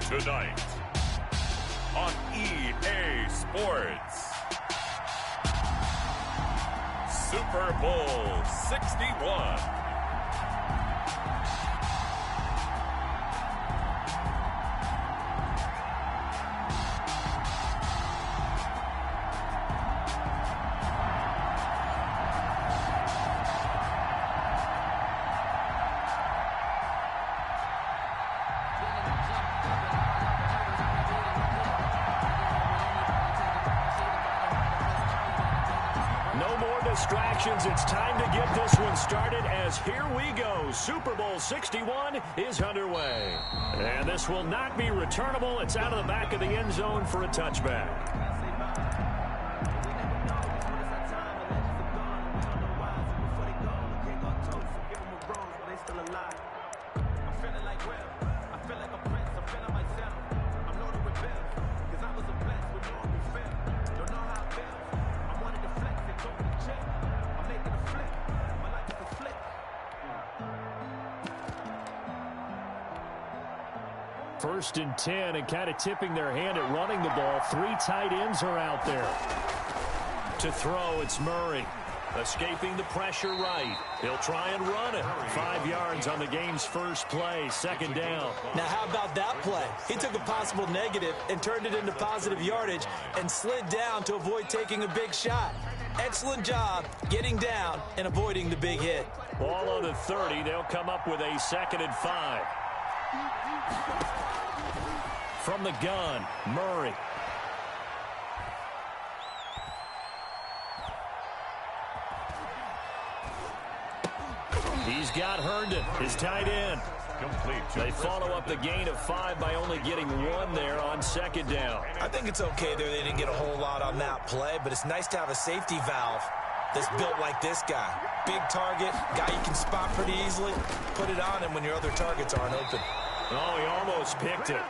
Tonight on EA Sports, Super Bowl 61. Distractions. It's time to get this one started as here we go. Super Bowl 61 is underway. And this will not be returnable. It's out of the back of the end zone for a touchback. First and 10, and kind of tipping their hand at running the ball. Three tight ends are out there. To throw, it's Murray. Escaping the pressure right. He'll try and run it. 5 yards on the game's first play. Second down. Now, how about that play? He took a possible negative and turned it into positive yardage and slid down to avoid taking a big shot. Excellent job getting down and avoiding the big hit. Ball on the 30. They'll come up with a 2nd and 5. From the gun, Murray. He's got Herndon, his tight end. They follow up the gain of 5 by only getting 1 there on 2nd down. I think it's okay there. They didn't get a whole lot on that play, but it's nice to have a safety valve that's built like this guy. Big target, guy you can spot pretty easily. Put it on him when your other targets aren't open. Oh, he almost picked it.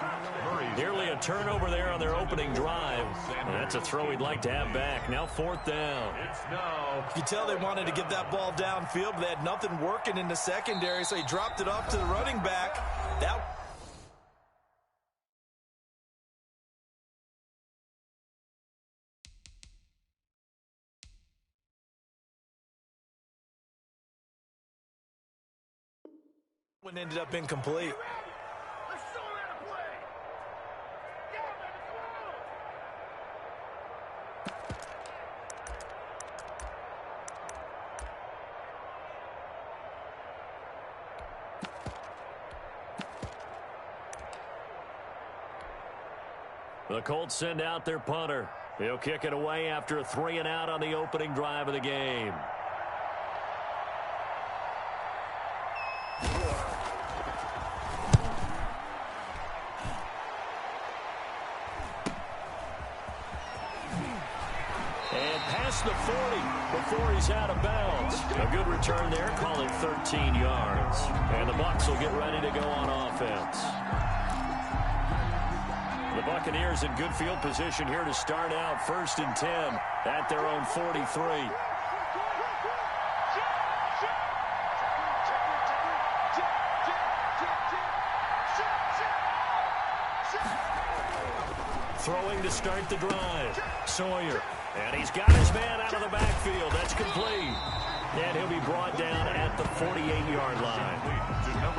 Nearly a turnover there on their opening drive. That's a throw he'd like to have back. Now 4th down. You tell they wanted to get that ball downfield, but they had nothing working in the secondary, so he dropped it off to the running back. That one ended up incomplete. The Colts send out their punter. He'll kick it away after a 3 and out on the opening drive of the game. And past the 40 before he's out of bounds. A good return there, call it 13 yards. And the Bucs will get ready to go on offense. The Buccaneers in good field position here to start out. 1st and 10 at their own 43. Throwing to start the drive. Sawyer. And he's got his man out of the backfield. That's complete. And he'll be brought down at the 48-yard line.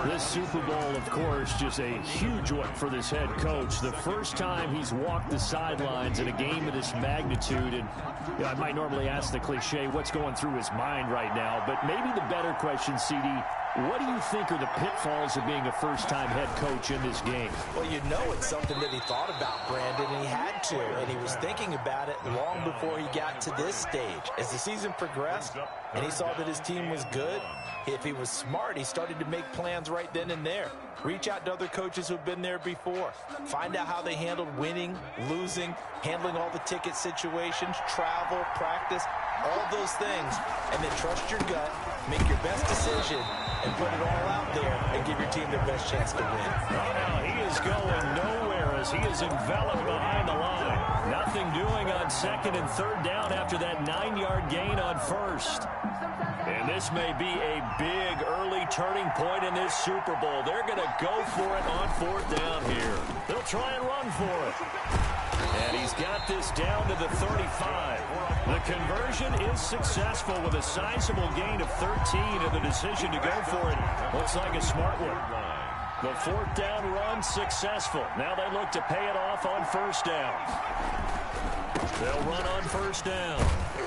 This Super Bowl, of course, just a huge one for this head coach. The first time he's walked the sidelines in a game of this magnitude. And you know, I might normally ask the cliche, what's going through his mind right now? But maybe the better question, CD, what do you think are the pitfalls of being a first-time head coach in this game? Well, you know it's something that he thought about, Brandon, and he had to. And he was thinking about it long before he got to this stage. As the season progressed and he saw that his team was good, if he was smart, he started to make plans right then and there. Reach out to other coaches who've been there before. Find out how they handled winning, losing, handling all the ticket situations, travel, practice, all those things. And then trust your gut, make your best decision, and put it all out there and give your team their best chance to win. Oh, no, he is going nowhere as he is enveloped behind the line. Nothing doing on 2nd and 3rd down after that 9-yard gain on 1st. And this may be a big early turning point in this Super Bowl. They're going to go for it on 4th down here. They'll try and run for it. And he's got this down to the 35. The conversion is successful with a sizable gain of 13, and the decision to go for it looks like a smart one. The 4th down run successful. Now they look to pay it off on 1st down. They'll run on 1st down.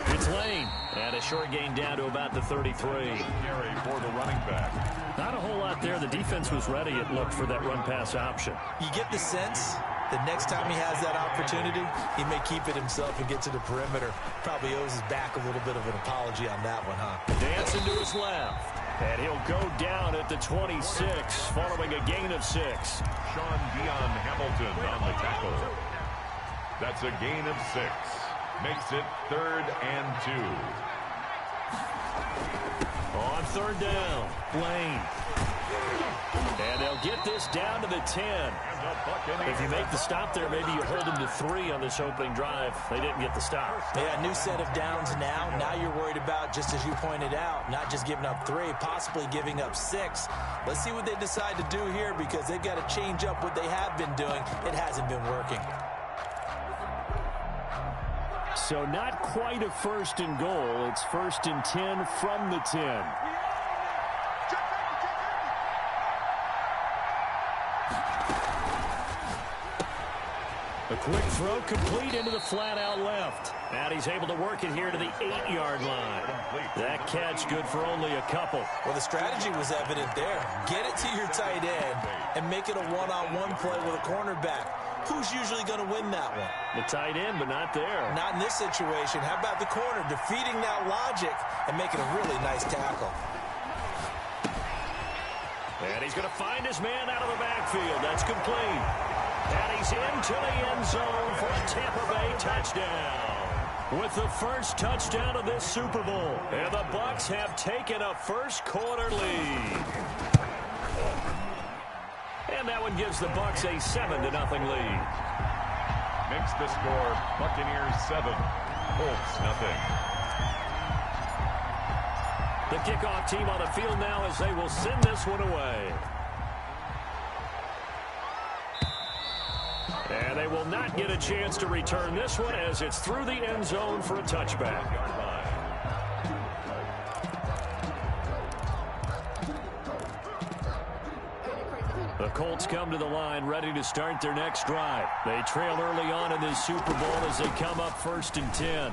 It's Lane. And a short gain down to about the 33. Carry for the running back. Not a whole lot there. The defense was ready, it looked, for that run-pass option. You get the sense the next time he has that opportunity, he may keep it himself and get to the perimeter. Probably owes his back a little bit of an apology on that one, huh? Dancing to his left. And he'll go down at the 26, following a gain of 6. Sean Dion Hamilton on the tackle. That's a gain of 6. Makes it 3rd and 2. On 3rd down, Lane. And they'll get this down to the 10. If you make the stop there, maybe you hold them to 3 on this opening drive. They didn't get the stop. Yeah, new set of downs now. Now you're worried about, just as you pointed out, not just giving up 3, possibly giving up 6. Let's see what they decide to do here, because they've got to change up what they have been doing. It hasn't been working. So not quite a 1st and goal. It's 1st and 10 from the 10. A quick throw complete into the flat-out left. And he's able to work it here to the 8-yard line. That catch good for only a couple. Well, the strategy was evident there. Get it to your tight end and make it a one-on-one play with a cornerback. Who's usually going to win that one? The tight end, but not there. Not in this situation. How about the corner defeating that logic and making a really nice tackle? And he's going to find his man out of the backfield. That's complete. And he's into the end zone for a Tampa Bay touchdown. With the first touchdown of this Super Bowl. And the Bucs have taken a first-quarter lead. And that one gives the Bucs a 7-0 lead. Makes the score Buccaneers 7, Colts nothing. The kickoff team on the field now as they will send this one away. And they will not get a chance to return this one as it's through the end zone for a touchback. The Colts come to the line ready to start their next drive. They trail early on in this Super Bowl as they come up 1st and 10.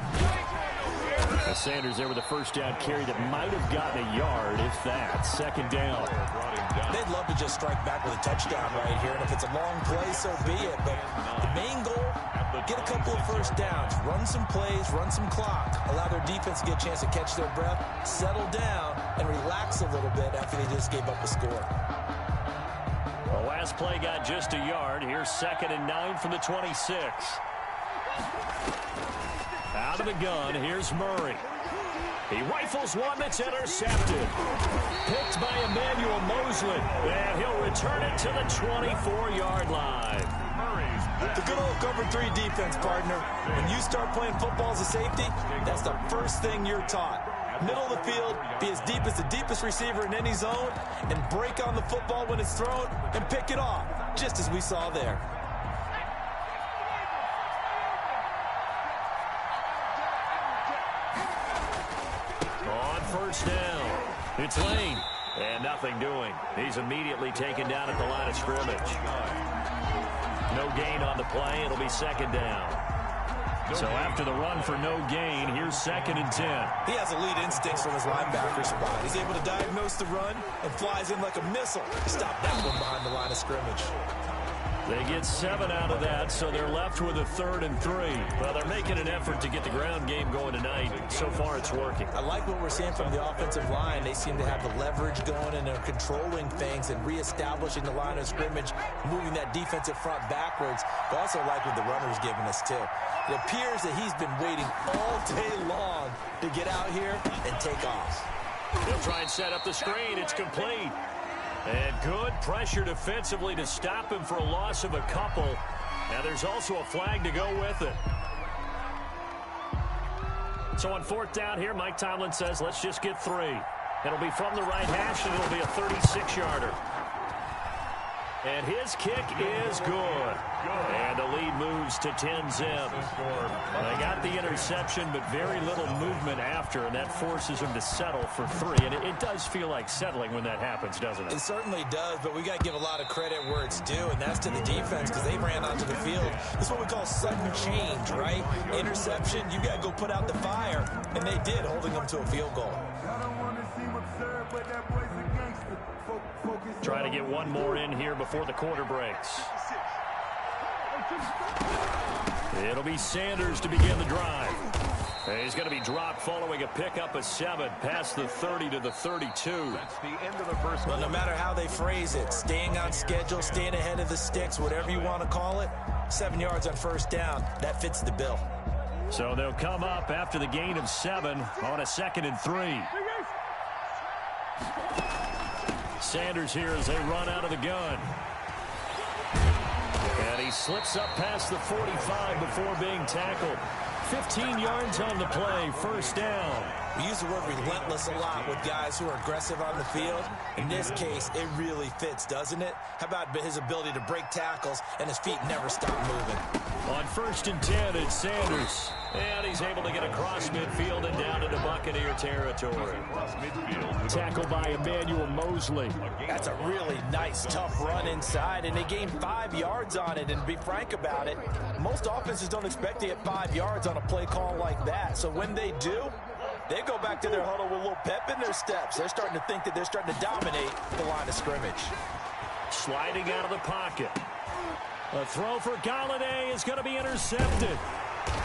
Sanders there with a first down carry that might have gotten a yard, if that. 2nd down. They'd love to just strike back with a touchdown right here, and if it's a long play, so be it. But the main goal, get a couple of first downs, run some plays, run some clock, allow their defense to get a chance to catch their breath, settle down, and relax a little bit after they just gave up a score. The last play got just a yard. Here's 2nd and 9 from the 26. Out of the gun, here's Murray. He rifles one that's intercepted. Picked by Emmanuel Mosley. And he'll return it to the 24-yard line. The good old cover 3 defense, partner. When you start playing football as a safety, that's the first thing you're taught. Middle of the field, be as deep as the deepest receiver in any zone, and break on the football when it's thrown and pick it off, just as we saw there. On 1st down, it's Lane. And nothing doing. He's immediately taken down at the line of scrimmage. No gain on the play. It'll be 2nd down. So after the run for no gain, here's 2nd and 10. He has elite instincts from his linebacker spot. He's able to diagnose the run and flies in like a missile. Stop that one behind the line of scrimmage. They get 7 out of that, so they're left with a 3rd and 3. Well, they're making an effort to get the ground game going tonight. So far, it's working. I like what we're seeing from the offensive line. They seem to have the leverage going, and they're controlling things and reestablishing the line of scrimmage, moving that defensive front backwards. But also like what the runner's giving us, too. It appears that he's been waiting all day long to get out here and take off. They'll try and set up the screen. It's complete. And good pressure defensively to stop him for a loss of a couple. Now there's also a flag to go with it. So on 4th down here, Mike Tomlin says, let's just get 3. It'll be from the right hash, and it'll be a 36-yarder. And his kick is good. And the lead moves to 10-zip. They got the interception, but very little movement after, and that forces him to settle for 3. And it does feel like settling when that happens, doesn't it? It certainly does, but we got to give a lot of credit where it's due, and that's to the defense because they ran onto the field. This is what we call sudden change, right? Interception, you got to go put out the fire, and they did, holding them to a field goal. Try to get one more in here before the quarter breaks. It'll be Sanders to begin the drive. He's going to be dropped following a pickup of 7 past the 30 to the 32. That's the end of the first. Well, no matter how they phrase it, staying on schedule, staying ahead of the sticks, whatever you want to call it, 7 yards on first down, that fits the bill. So they'll come up after the gain of 7 on a 2nd and 3. Sanders here as they run out of the gun. And he slips up past the 45 before being tackled. 15 yards on the play, first down. We use the word relentless a lot with guys who are aggressive on the field. In this case, it really fits, doesn't it? How about his ability to break tackles and his feet never stop moving? On 1st and 10, it's Sanders. And he's able to get across midfield and down into Buccaneer territory. Tackled by Emmanuel Mosley. That's a really nice, tough run inside, and they gained 5 yards on it. And to be frank about it, most offenses don't expect to get 5 yards on a play call like that. So when they do, they go back to their huddle with a little pep in their steps. They're starting to think that they're starting to dominate the line of scrimmage. Sliding out of the pocket. A throw for Galladay is going to be intercepted.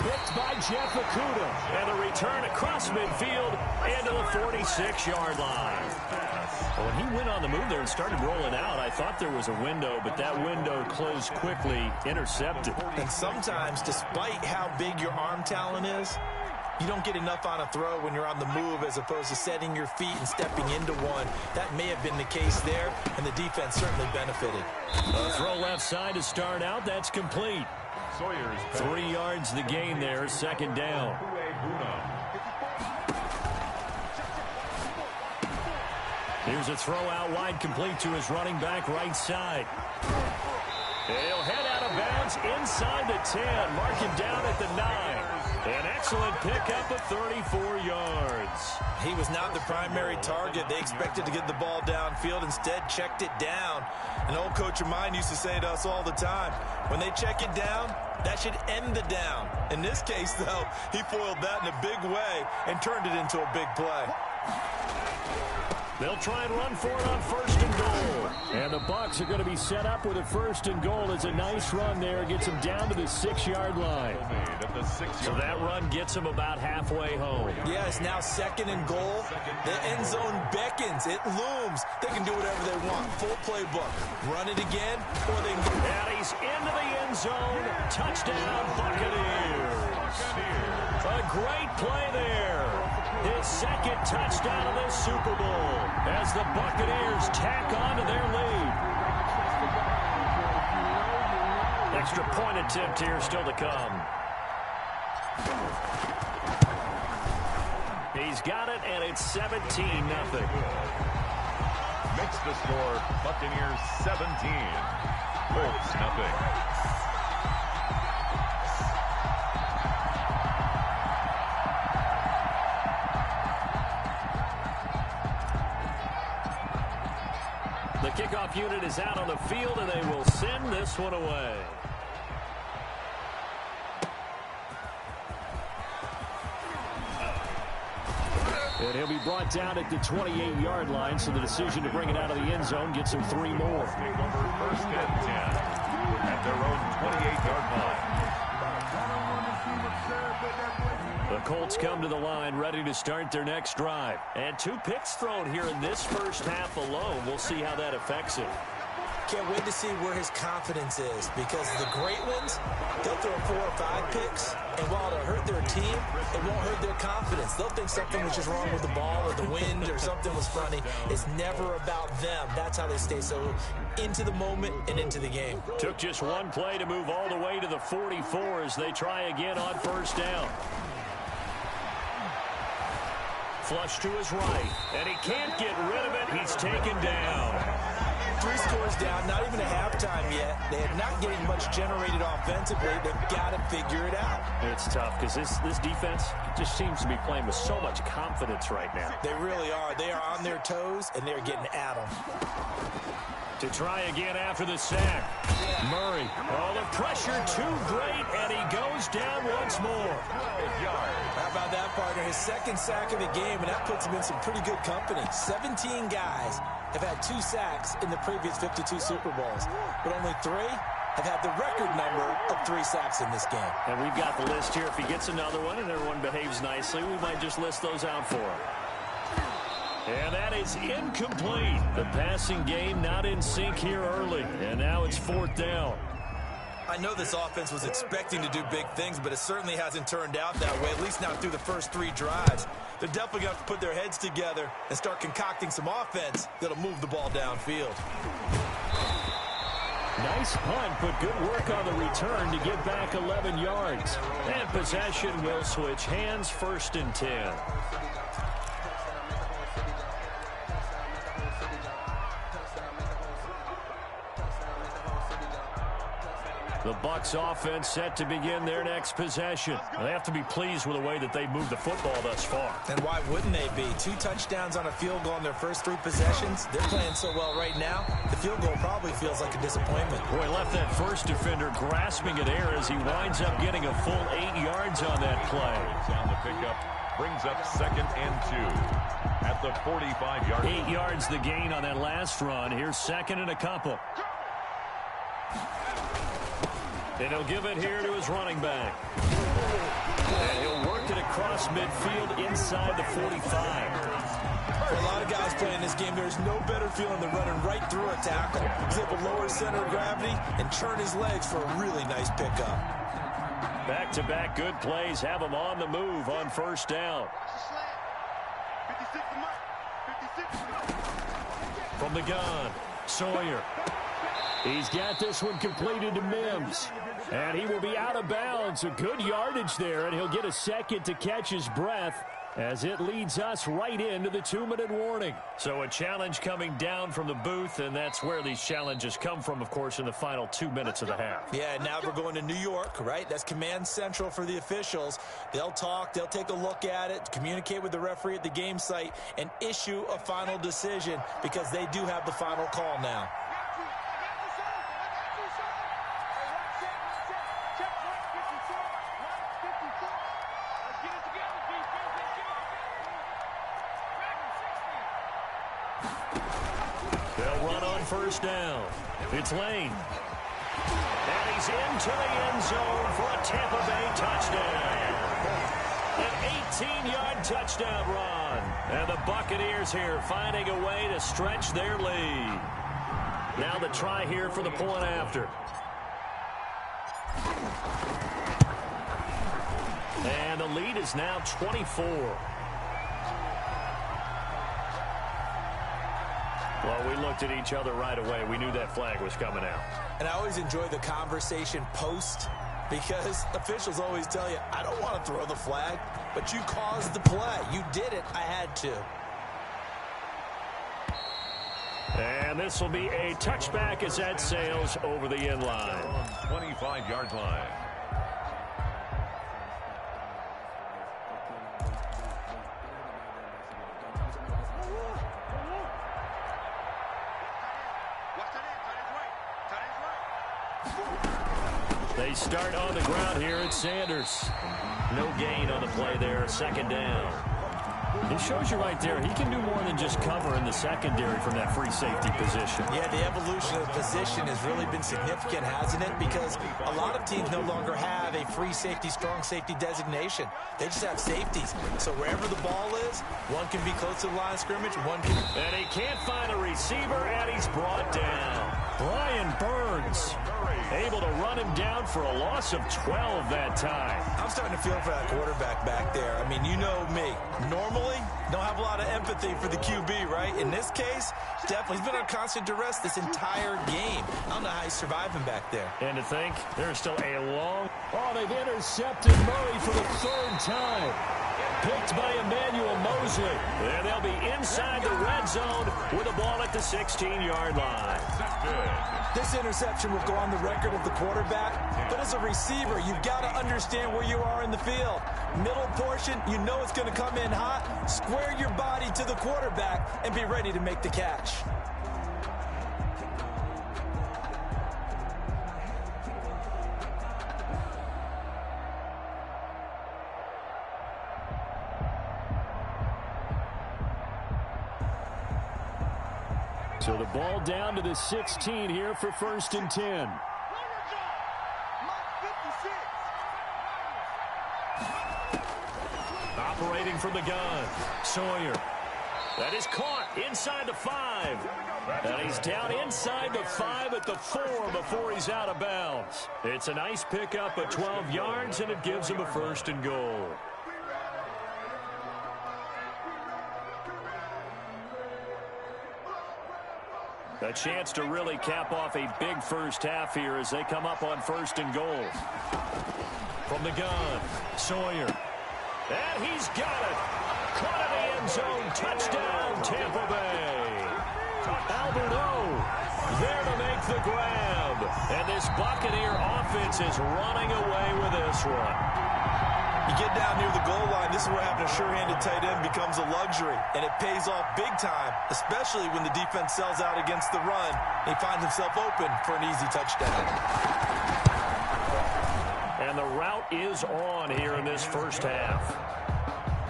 Picked by Jeff Okudah. And a return across midfield into the 46-yard line. When he went on the move there and started rolling out, I thought there was a window, but that window closed quickly, intercepted. And sometimes, despite how big your arm talent is, you don't get enough on a throw when you're on the move as opposed to setting your feet and stepping into one. That may have been the case there, and the defense certainly benefited. A throw left side to start out. That's complete. 3 yards the gain there, 2nd down. Here's a throw out wide, complete to his running back right side. He'll head out of bounds inside the 10, mark him down at the 9. An excellent pickup of 34 yards. He was not the primary target. They expected to get the ball downfield, instead checked it down. An old coach of mine used to say to us all the time, when they check it down, that should end the down. In this case, though, he foiled that in a big way and turned it into a big play. They'll try and run for it on 1st and goal. And the Bucs are going to be set up with a 1st and goal. It's a nice run there. Gets them down to the 6-yard line. So that run gets them about halfway home. Yeah, it's now 2nd and goal. The end zone beckons. It looms. They can do whatever they want. Full playbook. Run it again, or they can... And he's into the end zone. Touchdown, Buccaneers. A great play there. His 2nd touchdown of the Super Bowl as the Buccaneers tack on to their lead. Extra point attempt here still to come. He's got it, and it's 17-0. Makes the score Buccaneers 17, Colts nothing. The kickoff unit is out on the field, and they will send this one away. And he'll be brought down at the 28-yard line, so the decision to bring it out of the end zone gets him 3 more. Take over 1st and 10 at their own 28-yard line. The Colts come to the line ready to start their next drive. And 2 picks thrown here in this first half alone. We'll see how that affects him. Can't wait to see where his confidence is, because the great ones, they'll throw 4 or 5 picks, and while it'll hurt their team, it won't hurt their confidence. They'll think something was just wrong with the ball or the wind or something was funny. It's never about them. That's how they stay so into the moment and into the game. Took just one play to move all the way to the 44 as they try again on 1st down. Flush to his right, and he can't get rid of it. He's taken down. 3 scores down, not even a halftime yet. They are not getting much generated offensively. They've got to figure it out. It's tough because this defense just seems to be playing with so much confidence right now. They really are. They are on their toes, and they're getting at them. To try again after the sack. Murray. Oh, the pressure too great, and he goes down once more. How about that, partner? His second sack of the game, and that puts him in some pretty good company. 17 guys have had 2 sacks in the previous 52 Super Bowls, but only 3 have had the record number of 3 sacks in this game. And we've got the list here. If he gets another one and everyone behaves nicely, we might just list those out for him. And that is incomplete. The passing game not in sync here early. And now it's 4th down. I know this offense was expecting to do big things, but it certainly hasn't turned out that way, at least not through the first 3 drives. They're definitely going to have to put their heads together and start concocting some offense that'll move the ball downfield. Nice punt, but good work on the return to get back 11 yards. And possession will switch hands, 1st and 10. The Bucs offense set to begin their next possession. They have to be pleased with the way that they moved the football thus far. And why wouldn't they be? 2 touchdowns on a field goal in their first 3 possessions. They're playing so well right now, the field goal probably feels like a disappointment. Boy, left that first defender grasping at air as he winds up getting a full 8 yards on that play. On the pickup, brings up 2nd and 2 at the 45-yard line. 8 yards the gain on that last run. Here's 2nd and a couple. And he'll give it here to his running back. And he'll work it across midfield inside the 45. For a lot of guys playing this game, there's no better feeling than running right through a tackle. He's able to lower his center of gravity and turn his legs for a really nice pickup. Back-to-back good plays have him on the move on 1st down. From the gun, Sawyer. He's got this one completed to Mims. And he will be out of bounds. A good yardage there, and he'll get a second to catch his breath as it leads us right into the 2-minute warning. So a challenge coming down from the booth, and that's where these challenges come from, of course, in the final 2 minutes of the half. Yeah, now we're going to New York, right? That's command central for the officials. They'll talk, they'll take a look at it, communicate with the referee at the game site, and issue a final decision because they do have the final call now. They'll run on 1st down. It's Lane. And he's into the end zone for a Tampa Bay touchdown. An 18-yard touchdown run. And the Buccaneers here finding a way to stretch their lead. Now the try here for the point after. And the lead is now 24. Well, we looked at each other right away. We knew that flag was coming out. And I always enjoy the conversation post because officials always tell you, I don't want to throw the flag, but you caused the play. You did it. I had to. And this will be a touchback as that sails over the end line. 25-yard line. They start on the ground here at Sanders. No gain on the play there, 2nd down. It shows you right there, he can do more than just cover in the secondary from that free safety position. Yeah, the evolution of the position has really been significant, hasn't it? Because a lot of teams no longer have a free safety, strong safety designation. They just have safeties. So wherever the ball is, one can be close to the line of scrimmage, one can... And he can't find a receiver, and he's brought down. Brian Burns able to run him down for a loss of 12 that time. I'm starting to feel for that quarterback back there. I mean, you know me. Normally, don't have a lot of empathy for the QB, right? In this case, definitely. He's been on constant duress this entire game. I don't know how he's surviving back there. And to think, there's still a long... Oh, they've intercepted Murray for the 3rd time. picked by Emmanuel Mosley. And they'll be inside the red zone with the ball at the 16-yard line. This interception will go on the record of the quarterback, but as a receiver, you've got to understand where you are in the field. Middle portion, you know it's going to come in hot. Square your body to the quarterback and be ready to make the catch. So the ball down to the 16 here for 1st and 10. Operating from the gun, Sawyer. That is caught inside the 5. And he's down inside the 5 at the 4 before he's out of bounds. It's a nice pickup of 12 yards, and it gives him a 1st and goal. A chance to really cap off a big first half here as they come up on 1st and goal. From the gun, Sawyer. And he's got it. Caught in the end zone. Touchdown, Tampa Bay. Alberto there to make the grab. And this Buccaneer offense is running away with this one. You get down near the goal line, this is where having a sure-handed tight end becomes a luxury, and it pays off big time, especially when the defense sells out against the run. He finds himself open for an easy touchdown. And the route is on here in this first half.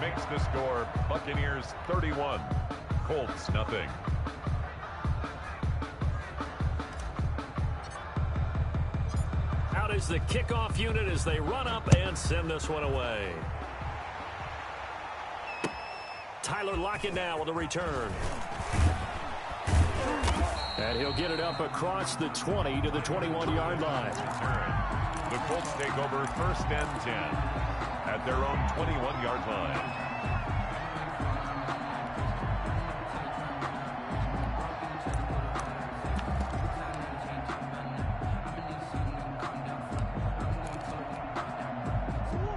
Makes the score Buccaneers 31, Colts nothing. Out is the kickoff unit as they run up and send this one away. Tyler Lockett now with a return. And he'll get it up across the 20 to the 21-yard line. The Colts take over 1st and 10 at their own 21-yard line.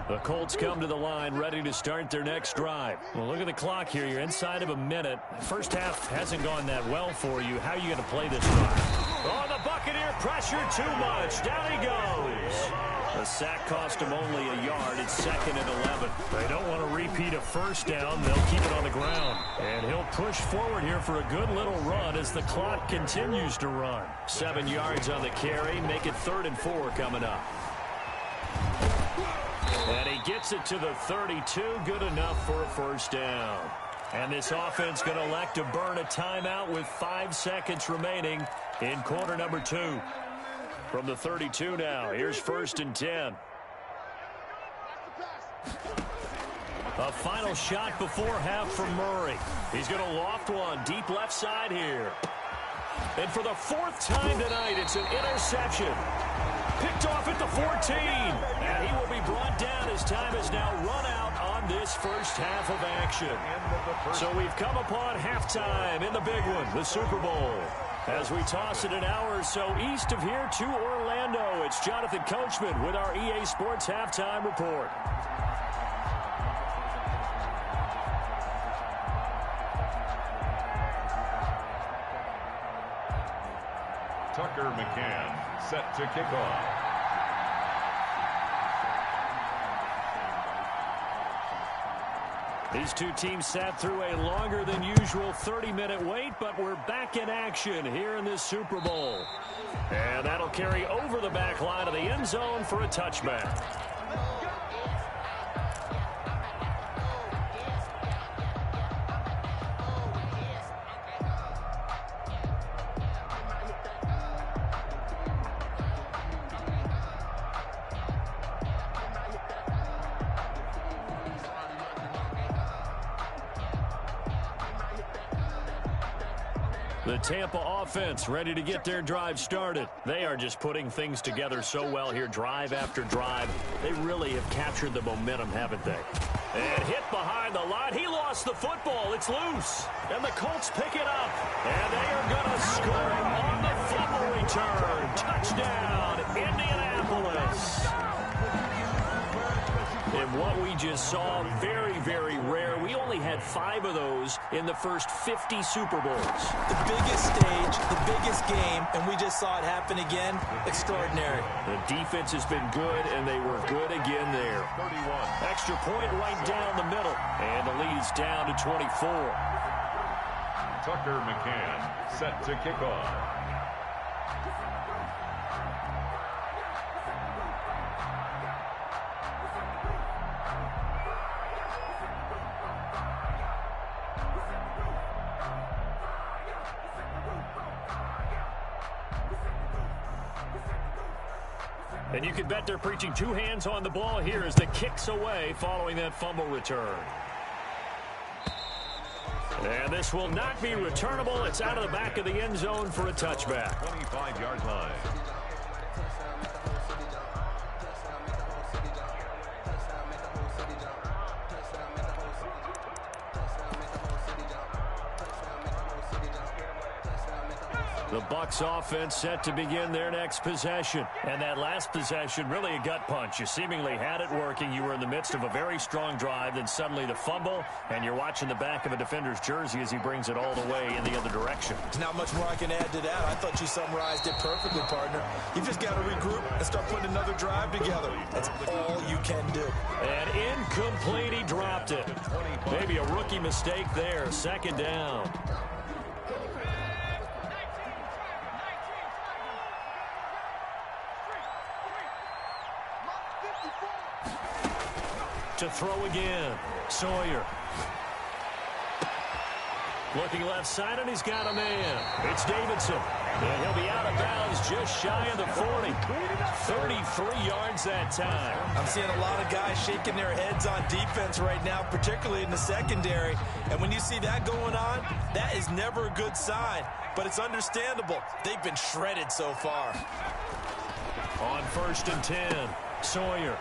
The Colts come to the line ready to start their next drive. Well, look at the clock here. You're inside of a minute. First half hasn't gone that well for you. How are you going to play this drive? Oh, the Buccaneer pressure too much. Down he goes. The sack cost him only a yard. It's 2nd and 11. They don't want to repeat a first down. They'll keep it on the ground. And he'll push forward here for a good little run as the clock continues to run. 7 yards on the carry. Make it 3rd and 4 coming up. And he gets it to the 32. Good enough for a first down. And this offense going to elect to burn a timeout with 5 seconds remaining in quarter number 2. From the 32 now, here's 1st and 10. A final shot before half from Murray. He's going to loft one deep left side here. And for the 4th time tonight, it's an interception. Picked off at the 14. And he will be brought down as time has now run out on this first half of action. So we've come upon halftime in the big one, the Super Bowl. As we toss it an hour or so east of here to Orlando, it's Jonathan Coachman with our EA Sports Halftime Report. Tucker McCann set to kick off. These two teams sat through a longer than usual 30-minute wait, but we're back in action here in this Super Bowl. And that'll carry over the back line of the end zone for a touchback. The Tampa offense ready to get their drive started. They are just putting things together so well here, drive after drive. They really have captured the momentum, haven't they? And hit behind the line. He lost the football. It's loose. And the Colts pick it up. And they are going to score on the fumble return. Touchdown, Indianapolis. And what we just saw, very, very rare. We only had 5 of those in the first 50 Super Bowls. The biggest stage, the biggest game, and we just saw it happen again. Extraordinary. The defense has been good, and they were good again there. 31. Extra point right down the middle. And the lead's down to 24. Tucker McCann set to kick off. And you can bet they're preaching 2 hands on the ball here as the kick's away following that fumble return. And this will not be returnable. It's out of the back of the end zone for a touchback. 25-yard line. The Bucs offense set to begin their next possession. And that last possession, really a gut punch. You seemingly had it working. You were in the midst of a very strong drive. Then suddenly the fumble, and you're watching the back of a defender's jersey as he brings it all the way in the other direction. There's not much more I can add to that. I thought you summarized it perfectly, partner. You've just got to regroup and start putting another drive together. That's all you can do. And incomplete, he dropped it. Maybe a rookie mistake there. 2nd down. To throw again. Sawyer. Looking left side, and he's got a man. It's Davidson. And he'll be out of bounds just shy of the 40. 33 yards that time. I'm seeing a lot of guys shaking their heads on defense right now, particularly in the secondary. And when you see that going on, that is never a good sign. But it's understandable. They've been shredded so far. On 1st and 10, Sawyer.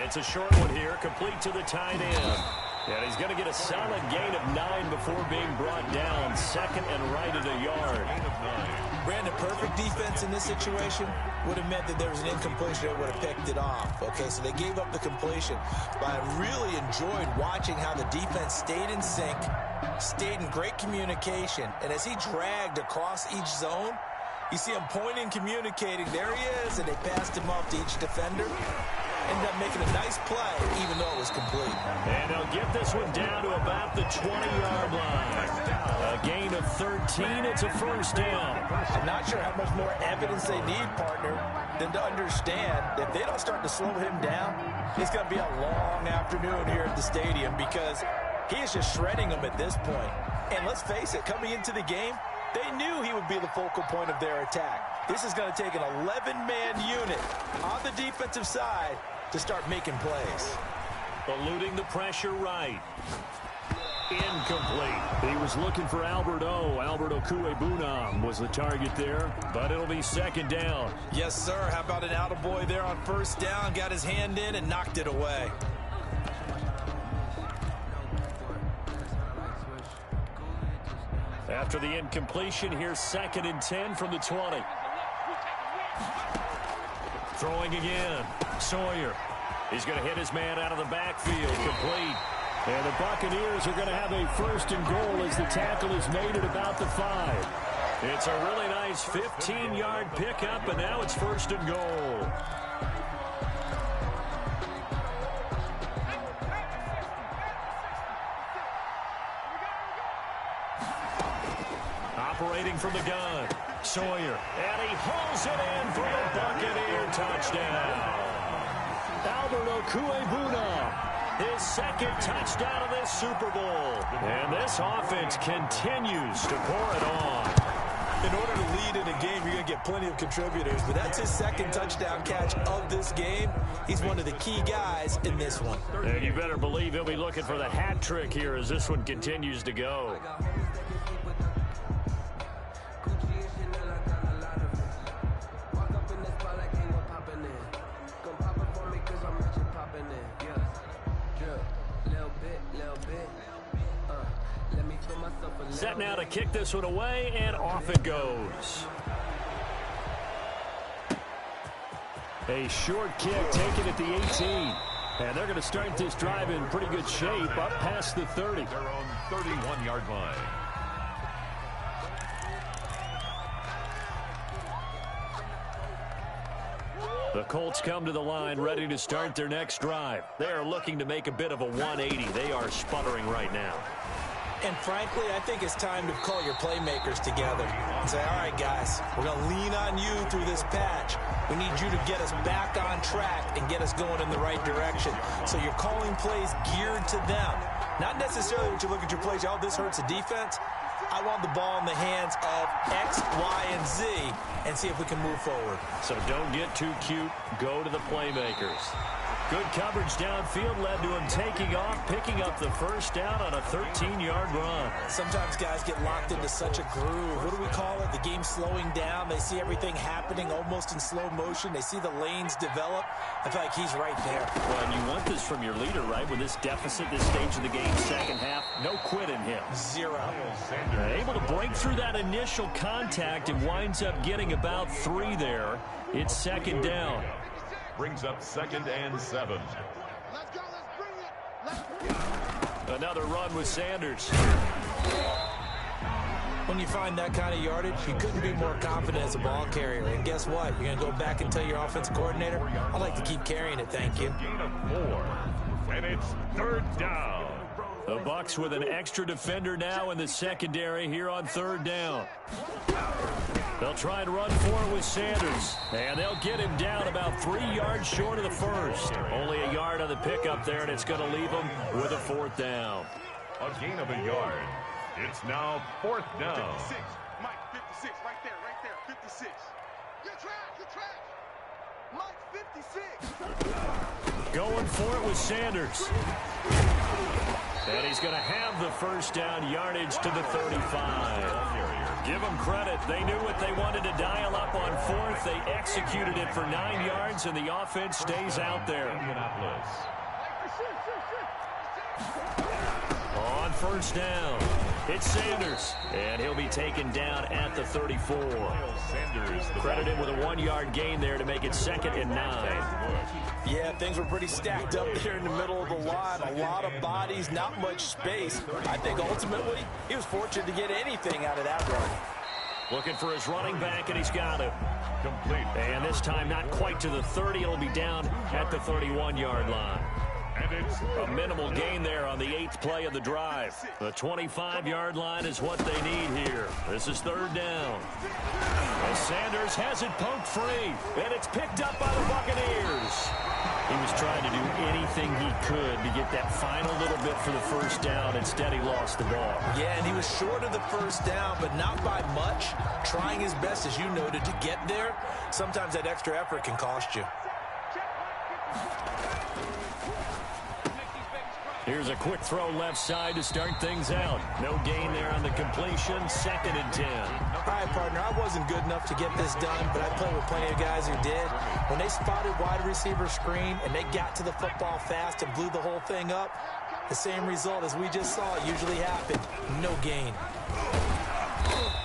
It's a short one here, complete to the tight end. And he's going to get a solid gain of 9 before being brought down. 2nd and right at a yard. Brandon, perfect defense in this situation would have meant that there was an incompletion that would have picked it off. Okay, so they gave up the completion. But I really enjoyed watching how the defense stayed in sync, stayed in great communication. And as he dragged across each zone, you see him pointing, communicating. There he is, and they passed him off to each defender. Ended up making a nice play, even though it was complete. And they'll get this one down to about the 20-yard line. A gain of 13. It's a 1st down. I'm not sure how much more evidence they need, partner, than to understand that if they don't start to slow him down, it's going to be a long afternoon here at the stadium because he is just shredding them at this point. And let's face it, coming into the game, they knew he would be the focal point of their attack. This is going to take an 11-man unit on the defensive side to start making plays. Eluding the pressure right. Incomplete. He was looking for Albert Okwuegbunam was the target there, but it'll be 2nd down. Yes, sir. How about an attaboy there on 1st down? Got his hand in and knocked it away. After the incompletion, here's 2nd and 10 from the 20. Throwing again. Sawyer. He's going to hit his man out of the backfield. Complete. And the Buccaneers are going to have a 1st and goal as the tackle is made at about the 5. It's a really nice 15-yard pickup, and now it's 1st and goal. Operating from the gun. Sawyer. And he hauls it in for the Buccaneer touchdown. Albert Okwuegbunam, his 2nd touchdown of this Super Bowl. And this offense continues to pour it on. In order to lead in a game, you're going to get plenty of contributors, but that's his 2nd touchdown catch of this game. He's one of the key guys in this one. And you better believe he'll be looking for the hat trick here as this one continues to go. Set now to kick this one away, and off it goes. A short kick taken at the 18. And they're going to start this drive in pretty good shape up past the 30. Their own 31-yard line. The Colts come to the line ready to start their next drive. They are looking to make a bit of a 180. They are sputtering right now. And frankly, I think it's time to call your playmakers together and say, all right, guys, we're going to lean on you through this patch. We need you to get us back on track and get us going in the right direction. So you're calling plays geared to them. Not necessarily when you look at your plays, oh, this hurts the defense. I want the ball in the hands of X, Y, and Z and see if we can move forward. So don't get too cute. Go to the playmakers. Good coverage downfield led to him taking off, picking up the first down on a 13-yard run. Sometimes guys get locked into such a groove. What do we call it? The game slowing down. They see everything happening almost in slow motion. They see the lanes develop. I feel like he's right there. Well, and you want this from your leader, right? With this deficit, this stage of the game, second half, no quit in him. Zero. Able to break through that initial contact and winds up getting about 3 there. It's second down. Brings up 2nd and 7. Let's go, let's bring it. Another run with Sanders. When you find that kind of yardage, you couldn't be more confident as a ball carrier. And guess what? You're going to go back and tell your offensive coordinator, I'd like to keep carrying it, thank you. Gain of 4. And it's 3rd down. The Bucs with an extra defender now in the secondary here on 3rd down. They'll try and run for it with Sanders. And they'll get him down about 3 yards short of the first. Only a yard on the pickup there, and it's going to leave him with a 4th down. A gain of a yard. It's now 4th down. 56. Mike, 56. Right there. 56. Good track. Mike, 56. Going for it with Sanders. And he's going to have the first down, yardage to the 35. Give them credit. They knew what they wanted to dial up on 4th. They executed it for 9 yards, and the offense stays out there. Indianapolis. On 1st down, it's Sanders, and he'll be taken down at the 34. Sanders Credited with a 1-yard gain there to make it 2nd and 9. Yeah, things were pretty stacked up there in the middle of the line. A lot of bodies, not much space. I think ultimately he was fortunate to get anything out of that run. Looking for his running back, and he's got it. complete. And this time not quite to the 30. It'll be down at the 31-yard line. And it's a minimal gain there on the 8th play of the drive. The 25-yard line is what they need here. This is 3rd down. As Sanders has it poked free, and it's picked up by the Buccaneers. He was trying to do anything he could to get that final little bit for the first down. Instead, he lost the ball. Yeah, and he was short of the first down, but not by much. Trying his best, as you noted, to get there. Sometimes that extra effort can cost you. Here's a quick throw left side to start things out. No gain there on the completion. 2nd and 10. All right, partner, I wasn't good enough to get this done, but I played with plenty of guys who did. When they spotted wide receiver screen and they got to the football fast and blew the whole thing up, the same result as we just saw usually happened. No gain.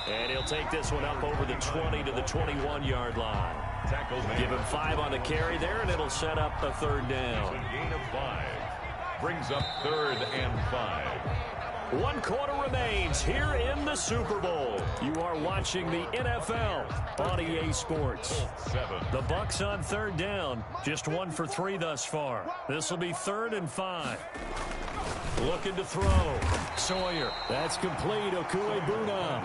And he'll take this one up over the 20 to the 21-yard line. Give him 5 on the carry there, and it'll set up a 3rd down. a gain of 5. Brings up 3rd and 5. 1 quarter remains here in the Super Bowl. You are watching the NFL on EA Sports. 7. The Bucs on 3rd down. Just 1 for 3 thus far. This will be 3rd and 5. Looking to throw. Sawyer. That's complete. Okuebuna.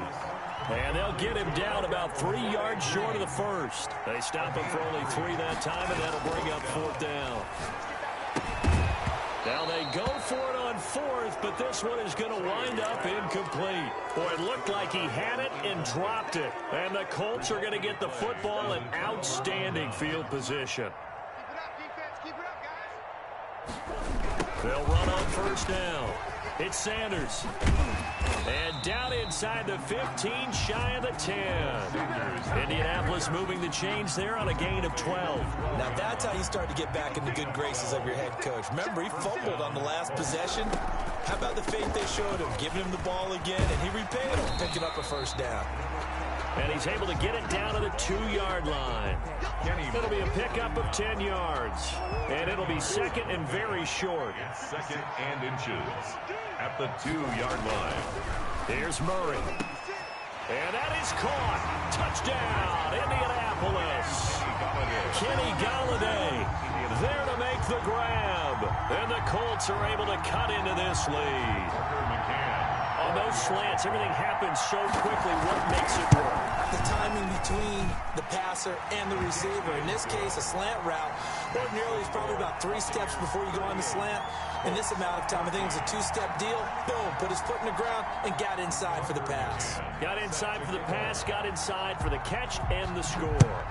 And they'll get him down about 3 yards short of the first. They stop him for only 3 that time, and that'll bring up 4th down. Now they go for it on 4th, but this one is going to wind up incomplete. Boy, it looked like he had it and dropped it. And the Colts are going to get the football in outstanding field position. Keep it up, guys. They'll run on 1st down. It's Sanders. And down inside the 15, shy of the 10. Indianapolis moving the chains there on a gain of 12. Now that's how you start to get back in the good graces of your head coach. Remember, he fumbled on the last possession. How about the faith they showed him, giving him the ball again, and he repaid him, picking up a 1st down. And he's able to get it down to the 2-yard line. It'll be a pickup of 10 yards. And it'll be second and very short. Second and inches at the 2-yard line. Here's Murray. And that is caught. Touchdown, Indianapolis. Kenny Galladay there to make the grab. And the Colts are able to cut into this lead. On those slants, everything happens so quickly. What makes it work? The timing between the passer and the receiver. In this case, a slant route. Ordinarily, it's probably about 3 steps before you go on the slant. In this amount of time, I think it was a 2-step deal. Boom, put his foot in the ground and got inside for the pass. Got inside for the pass, got inside for the catch and the score.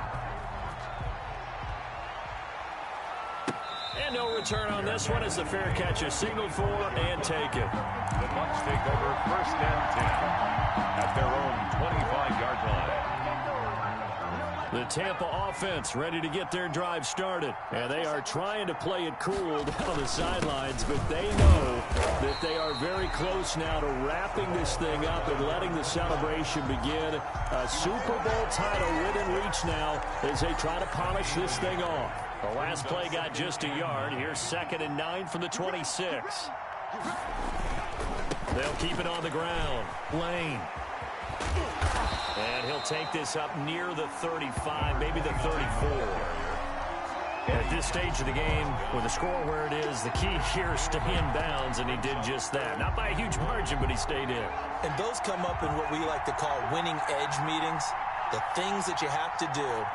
And no return on this one as the fair catch is signaled for and taken. The Bucs take over first and 10 at their own 25-yard line. The Tampa offense ready to get their drive started. And they are trying to play it cool down on the sidelines, but they know that they are very close now to wrapping this thing up and letting the celebration begin. A Super Bowl title within reach now as they try to polish this thing off. The last play got just a yard. Here's 2nd and 9 from the 26. They'll keep it on the ground. Lane. And he'll take this up near the 35, maybe the 34. At this stage of the game, with the score where it is, the key here is stay in bounds, and he did just that. Not by a huge margin, but he stayed in. And those come up in what we like to call winning edge meetings. The things that you have to do.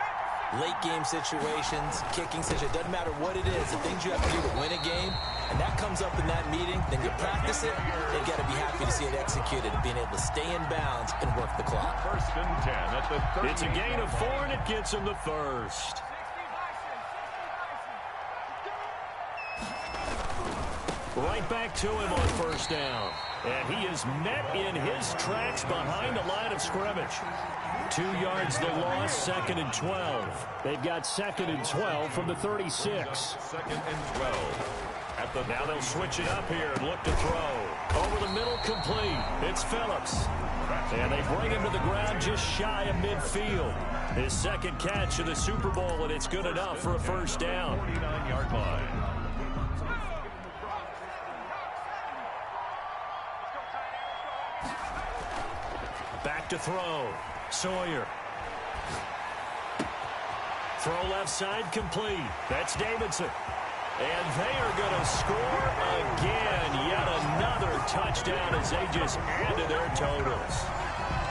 Late game situations, kicking situations, doesn't matter what it is, the things you have to do to win a game, and that comes up in that meeting, then you practice it, you got to be happy to see it executed, being able to stay in bounds and work the clock. First and 10 at the 30. It's a gain of 4, and it gets him the first. Right back to him on first down. And he is met in his tracks behind the line of scrimmage. 2 yards the loss, 2nd and 12. They've got 2nd and 12 from the 36. 2nd and 12. Now they'll switch it up here and look to throw. Over the middle, complete. It's Phillips. And they bring him to the ground just shy of midfield. His 2nd catch of the Super Bowl, and it's good enough for a first down. 49-yard line. Back to throw. Sawyer. Throw left side, complete. That's Davidson. And they are going to score again. Yet another touchdown as they just added their totals.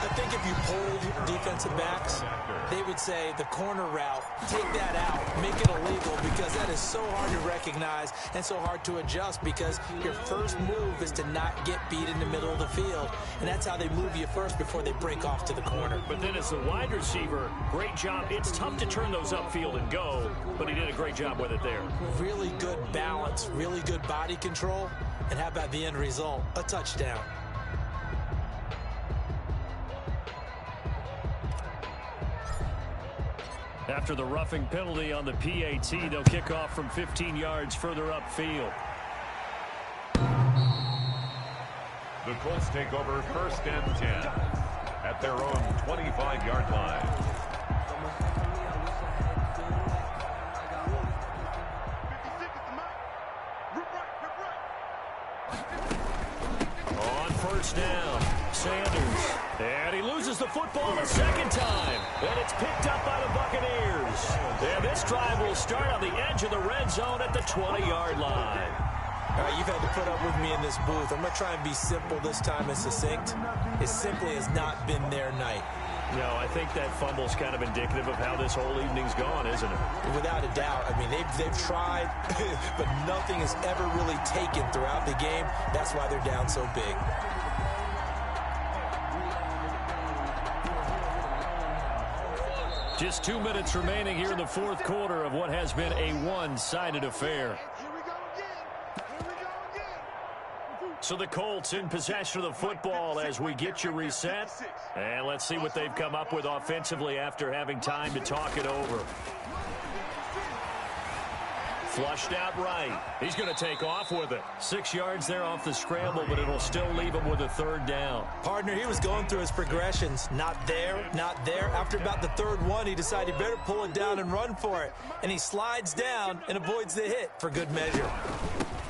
I think if you polled defensive backs, they would say the corner route, take that out, make it illegal, because that is so hard to recognize and so hard to adjust, because your first move is to not get beat in the middle of the field, and that's how they move you first before they break off to the corner. But then as the wide receiver, great job. It's tough to turn those upfield and go, but he did a great job with it there. Really good balance, really good body control, and how about the end result? A touchdown. After the roughing penalty on the PAT, they'll kick off from 15 yards further upfield. The Colts take over first and 10 at their own 25-yard line. On first down, Sanders. And he loses the football a second time. And it's picked up by the Buccaneers. And this drive will start on the edge of the red zone at the 20-yard line. All right, you've had to put up with me in this booth. I'm going to try and be simple this time and succinct. It simply has not been their night. No, I think that fumble's kind of indicative of how this whole evening's gone, isn't it? Without a doubt. I mean, they've tried, but nothing has ever really taken throughout the game. That's why they're down so big. Just 2 minutes remaining here in the fourth quarter of what has been a one-sided affair. So the Colts in possession of the football as we get you reset. And let's see what they've come up with offensively after having time to talk it over. Flushed out right. He's going to take off with it. 6 yards there off the scramble, but it'll still leave him with a third down. Partner, he was going through his progressions. Not there, not there. After about the third one, he decided he better pull it down and run for it. And he slides down and avoids the hit for good measure.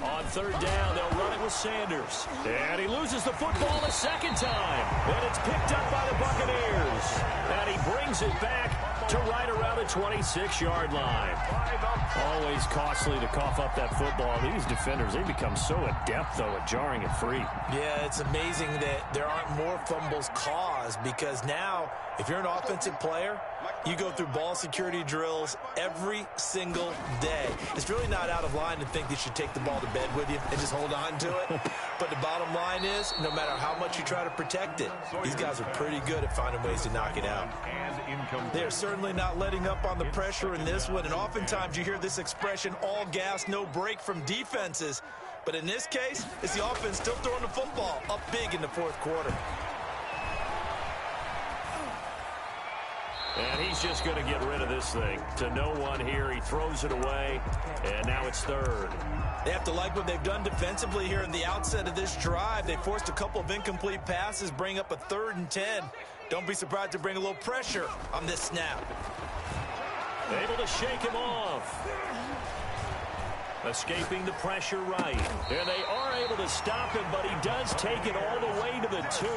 On third down, they'll run it with Sanders. And he loses the football a second time. And it's picked up by the Buccaneers. And he brings it back to right around the 26-yard line. Always costly to cough up that football. These defenders, they become so adept, though, at jarring it free. Yeah, it's amazing that there aren't more fumbles caused, because now, if you're an offensive player, you go through ball security drills every single day. It's really not out of line to think you should take the ball to bed with you and just hold on to it. But the bottom line is, no matter how much you try to protect it, these guys are pretty good at finding ways to knock it out. They're certainly not letting up on the pressure in this one, and oftentimes you hear this expression, all gas, no break, from defenses. But in this case, it's the offense still throwing the football up big in the fourth quarter. And he's just going to get rid of this thing. To no one here, he throws it away, and now it's third. They have to like what they've done defensively here in the outset of this drive. They forced a couple of incomplete passes, bring up a 3rd and 10. Don't be surprised to bring a little pressure on this snap. Able to shake him off. Escaping the pressure right. And they are able to stop him, but he does take it all the way to the 2.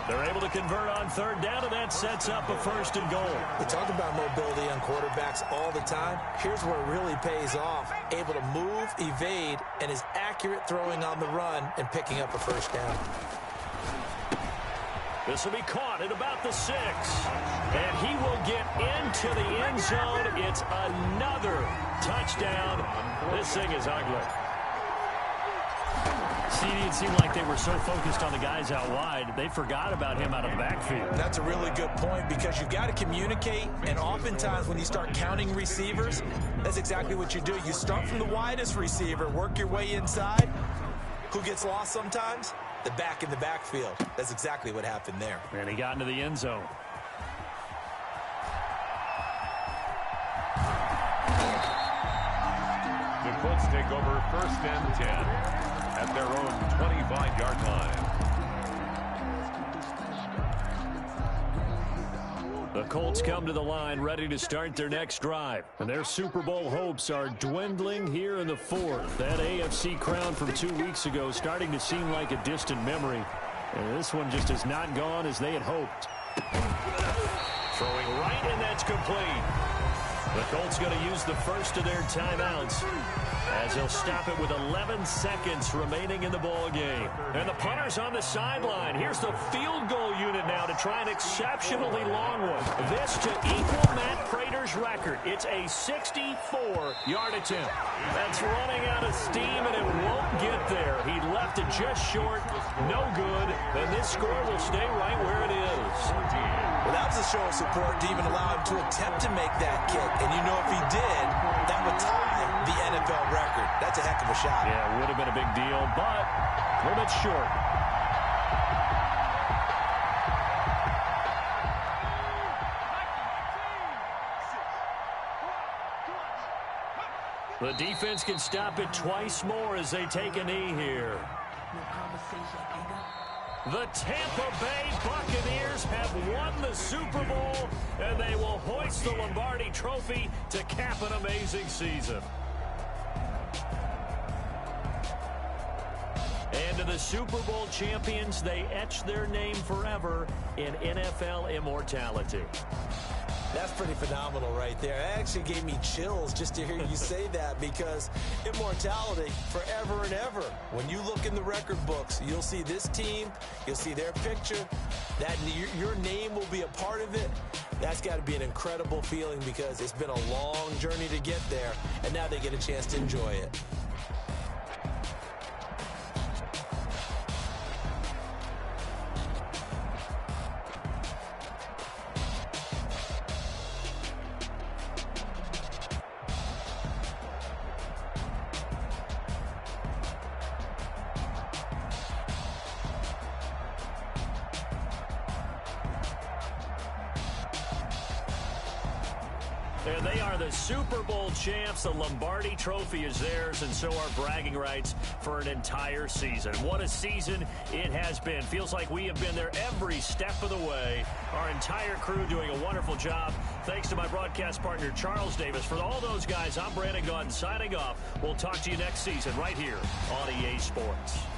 They're able to convert on third down, and that sets up a 1st and goal. We talk about mobility on quarterbacks all the time. Here's where it really pays off. Able to move, evade, and is accurate throwing on the run and picking up a 1st down. This will be caught at about the 6. And he will get into the end zone. It's another touchdown. This thing is ugly. It seemed like they were so focused on the guys out wide, they forgot about him out of the backfield. That's a really good point, because you've got to communicate, and oftentimes when you start counting receivers, that's exactly what you do. You start from the widest receiver, work your way inside. Who gets lost sometimes? The back in the backfield. That's exactly what happened there. And he got into the end zone. The Colts take over 1st and 10. At their own 25-yard line. The Colts come to the line ready to start their next drive. And their Super Bowl hopes are dwindling here in the 4th. That AFC crown from 2 weeks ago starting to seem like a distant memory. And this one just has not gone as they had hoped. Throwing right, and that's complete. The Colts going to use the first of their timeouts, as they'll stop it with 11 seconds remaining in the ball game. And the punter's on the sideline. Here's the field goal unit now to try an exceptionally long one. This to equal Matt Prater's record. It's a 64-yard attempt. That's running out of steam, and it won't get there. He left it just short. No good. And this score will stay right where it is. Well, that was a show of support to even allow him to attempt to make that kick. And you know, if he did, that would tie the NFL record. That's a heck of a shot. Yeah, it would have been a big deal, but a little bit short. The defense can stop it twice more as they take a knee here. The Tampa Bay Buccaneers have won the Super Bowl, and they will hoist the Lombardi Trophy to cap an amazing season. And to the Super Bowl champions, they etch their name forever in NFL immortality. That's pretty phenomenal right there. It actually gave me chills just to hear you say that, because immortality forever and ever. When you look in the record books, you'll see this team, you'll see their picture, that your name will be a part of it. That's got to be an incredible feeling, because it's been a long journey to get there, and now they get a chance to enjoy it. And they are the Super Bowl champs. The Lombardi Trophy is theirs, and so are bragging rights for an entire season. What a season it has been. Feels like we have been there every step of the way. Our entire crew doing a wonderful job. Thanks to my broadcast partner, Charles Davis. For all those guys, I'm Brandon Gaudin signing off. We'll talk to you next season right here on EA Sports.